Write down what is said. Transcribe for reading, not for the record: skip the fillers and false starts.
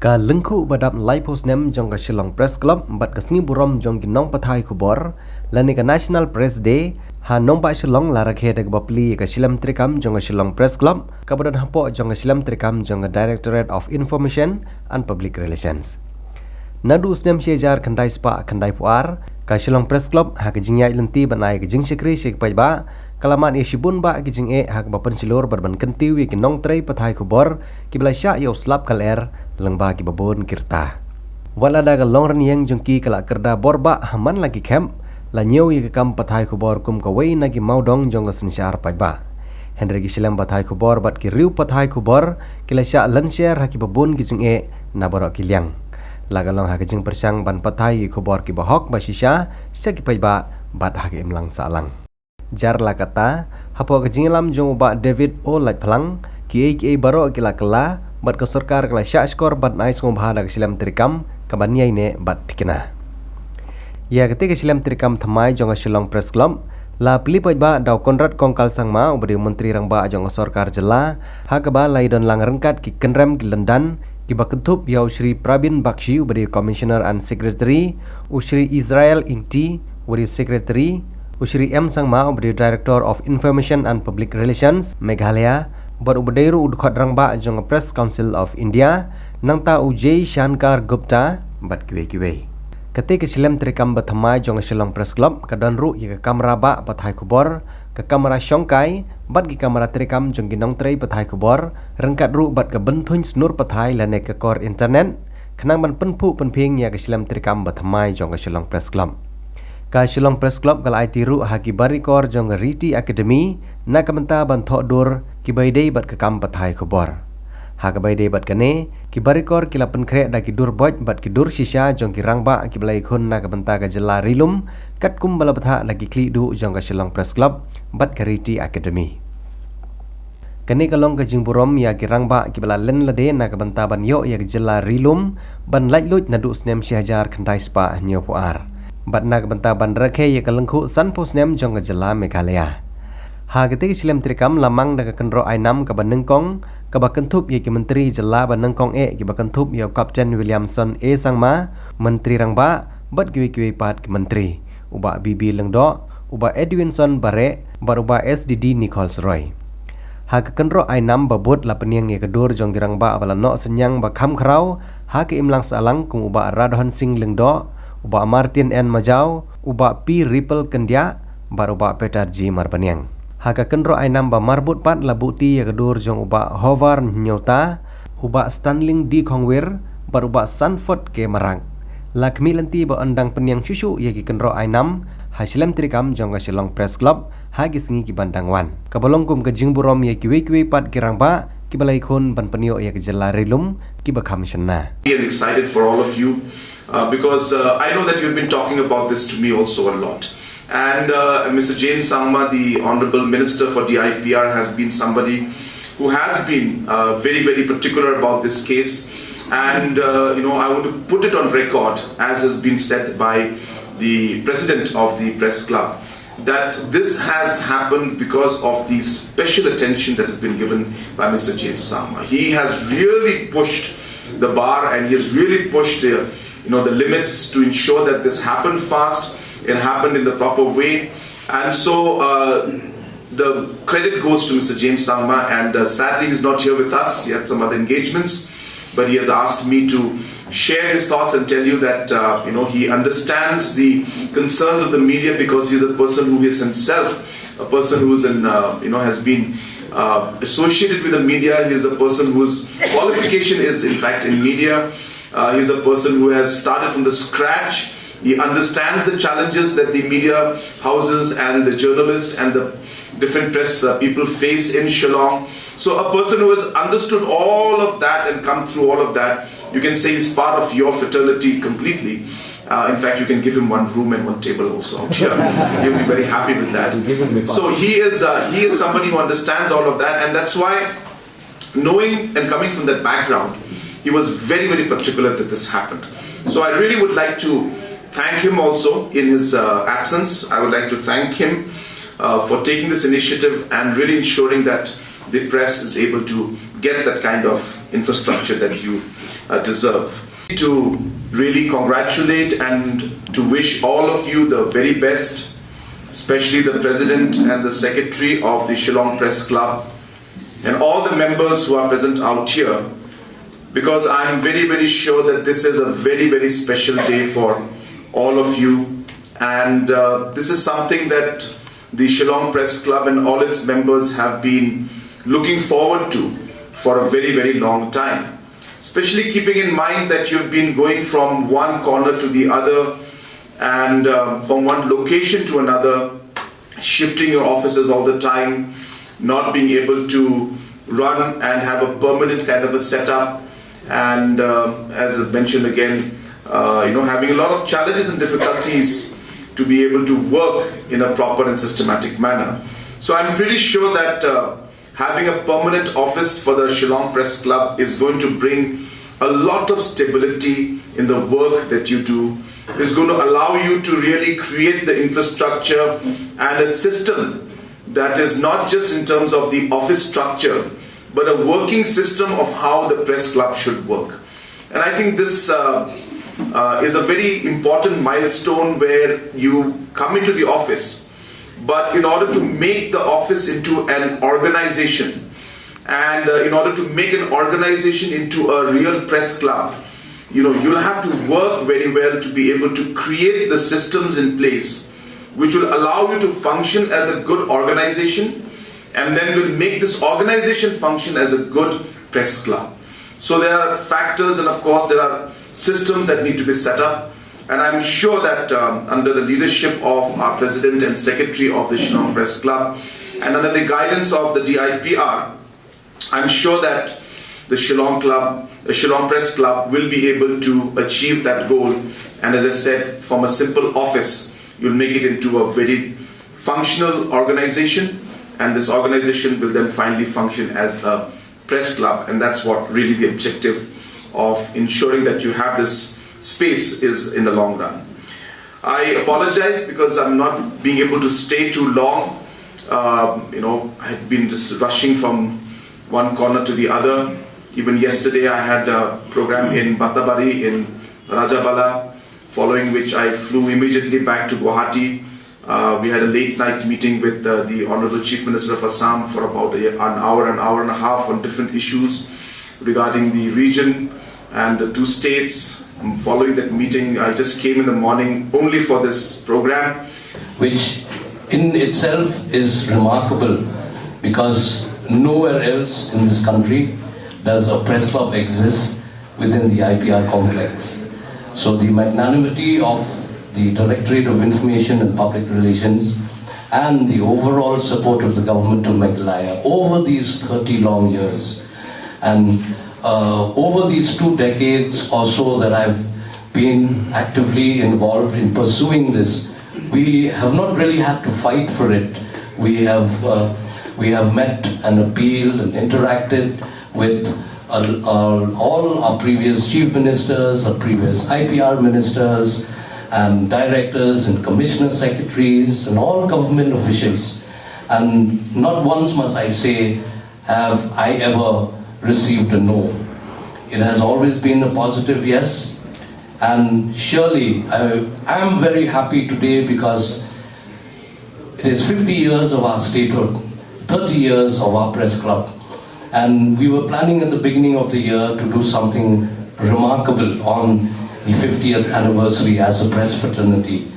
Ka lengku badap lai posnem jong ka Shillong Press Club bat ka sengi burom jong ki nong pathai khubor lani ka National Press Day ha nong ba Shillong la rakhe de ba Plie ka Shilam Trikam jong ka Shillong Press Club ka badan hapo jong ka Shilam Trikam jong ka Directorate of Information and Public Relations. Nadu snem shejar khandai spa khandai puar ka Shillong Press Club ha ka jingyai lenti banai ka jing shikri shik pai ba kalaman e shibun ba ki jing e ha ka bapan silor barban kenti wi ki nong trei pathai khubor ki bla sha yo slap kaler lang ba ki babon kirta wala da ga long ran yang jong ki kala kerda borba haman lagi camp la nyeu yi ka kam pathai khubor kum ka wei na ki maudong jong ka sinshar pai ba Henry ki Shilam pathai khubor bat ki riu pathai khubor ki la sha lan share ha ki babon ki jing e na borok ki liang lagalong ha kajing persang ban pathai khubor ki bahok ba shisha seki pai ba bat ha ki imlang salang jar la kata hapo kajing lam jong ba David o lai phalang ki ai baro ki la kala bat ka sarkar kala sha skor bat nai song bha da Shilam Trikam ka ban yai ne bat tikna ya ketika Shilam Trikam thamai jong Shillong Press Club la pili pai ba daw konrat kongkal sangma ubadi menteri rang ba jong sarkar jela ha ka ba lai don lang Ryngkat ki kenrem ki London ki bakentup yau Shri Prabin Bakshi ubadi Commissioner and Secretary Shri Israel Inti ubadi Secretary Shri M Sangma ubadi Director of Information and Public Relations Meghalaya bar ubadairu udkhot rangba jong Press Council of India nangta Ujay Shankar Gupta bat kiwe ketika Shilam Trikam Bathymmai jong Shillong Press Club kadon ru ya kamera ba pathai khubor ke kamera Shongkai bat ki kamera Trikam jong ginong trei pathai khubor Ryngkat ru bat ke benthun snur pathai lane ke kor internet khnang ban penphu penphing ya ke Shilam Trikam Bathymmai jong ke Shillong Press Club ka Shillong Press Club kal IT ru ha ki barikor jong Riti Academy na kamenta ban thok dur ki baidei bat ke kam pathai khubor ha ka baidei bat kane ki barikor ki lapen kre da ki dur boj bat ki dur shisha jong ki rangba ki blai khun na kamenta ka jela rilum kat kum bala patha lagi kli du jong ka Shillong Press Club bat ka Riti Academy kane kalong ka jingburom ya ki rangba ki bala len lade na kamenta ban yo ya ki jela rilum ban lait lut na du snem shahjar khandai spa nyo puar bat na kamenta ban rakhe ya kalangkhu san posnem jong ka jela Meghalaya ha ketika Shilam Trikam lamang da ka Kynroh ainam ka banengkong ka bakentup ya ki menteri jela banengkong e ki bakentup ya Kapten Williamson e sangma menteri rangba bat kiwi pat ki menteri uba Bibi Lengdo uba Edwinson Bare bar uba SDD Nichols Roy ha ka Kynroh ainam babut la peniang ya kedur jong girangba bala no senyang ba kham khrau ha ki imlang salang kung uba Radhan Singh Lengdo uba Martin N Majau uba P Ripple Kendia bar uba Peter G Marpaniang haka Kynroh ainam ba marbut pat labuti ya kedur jong uba Hovar Nyota uba Stanling D Khongwir bar uba Sanford ke Marang lakmi lenti ba andang peniang syushu ya ki Kynroh ainam ha Shilam Trikam jong ka Shillong Press Club ha ki sengi ki bandang wan kabalong kum ka jingburom ya kiwe pat kirang ba ki balai khun ban penio ya ki jela rilum ki ba kham shanna and excited for all of you because I know that you've been talking about this to me also a lot. And Mr. James Sangma, the Honorable Minister for DIPR, has been somebody who has been very particular about this case. And I want to put it on record, as has been said by the President of the Press Club, that this has happened because of the special attention that has been given by Mr. James Sangma. He has really pushed the bar and he has really pushed the limits to ensure that this happened fast. It happened in the proper way, and so the credit goes to Mr. James Sangma, and sadly he's not here with us. He had some other engagements, but he has asked me to share his thoughts and tell you that he understands the concerns of the media because he's a person who is himself a person who's has been associated with the media. He's a person whose qualification is in fact in media. He's a person who has started from the scratch. He understands the challenges that the media houses and the journalists and the different press people face in Shillong. So a person who has understood all of that and come through all of that, you can say he's part of your fraternity completely. In fact, you can give him one room and one table also out here. He'll be very happy with that. So he is somebody who understands all of that, and that's why, knowing and coming from that background, he was very particular that this happened. So I really would like to thank him also in his absence. I would like to thank him for taking this initiative and really ensuring that the press is able to get that kind of infrastructure that you deserve. To really congratulate and to wish all of you the very best, especially the President and the Secretary of the Shillong Press Club and all the members who are present out here, because I am very, very sure that this is a very, very special day for all of you, and this is something that the Shillong Press Club and all its members have been looking forward to for a very, very long time. Especially keeping in mind that you've been going from one corner to the other and from one location to another, shifting your offices all the time, not being able to run and have a permanent kind of a setup, and as I mentioned again, having a lot of challenges and difficulties to be able to work in a proper and systematic manner. So I'm pretty sure that having a permanent office for the Shillong Press Club is going to bring a lot of stability in the work that you do. It's going to allow you to really create the infrastructure and a system that is not just in terms of the office structure, but a working system of how the press club should work. And I think this is a very important milestone where you come into the office, but in order to make the office into an organization, and in order to make an organization into a real press club, you'll have to work very well to be able to create the systems in place which will allow you to function as a good organization, and then will make this organization function as a good press club. So there are factors, and of course there are systems that need to be set up. And I'm sure that under the leadership of our President and Secretary of the Shillong Press Club, and under the guidance of the DIPR, I'm sure that the Shillong Press Club will be able to achieve that goal. And as I said, from a simple office, you'll make it into a very functional organization, and this organization will then finally function as a press club. And that's what really the objective of ensuring that you have this space is in the long run. I apologize because I'm not being able to stay too long. I had been just rushing from one corner to the other. Even yesterday I had a program in Bathymmai in Rajabala, following which I flew immediately back to Guwahati. We had a late night meeting with the Honorable Chief Minister of Assam for about an hour and a half on different issues regarding the region and the two states. Following that meeting, I just came in the morning only for this program. Which in itself is remarkable, because nowhere else in this country does a press club exist within the IPR complex. So the magnanimity of the Directorate of Information and Public Relations and the overall support of the government of Meghalaya over these 30 long years, and over these 2 decades or so that I've been actively involved in pursuing this, we have not really had to fight for it. We have met and appealed and interacted with all our previous chief ministers, our previous IPR ministers, and directors and commissioner secretaries and all government officials. And not once must I say have I ever received a no. It has always been a positive yes, and surely I am very happy today because it is 50 years of our statehood, 30 years of our press club, and we were planning at the beginning of the year to do something remarkable on the 50th anniversary as a press fraternity.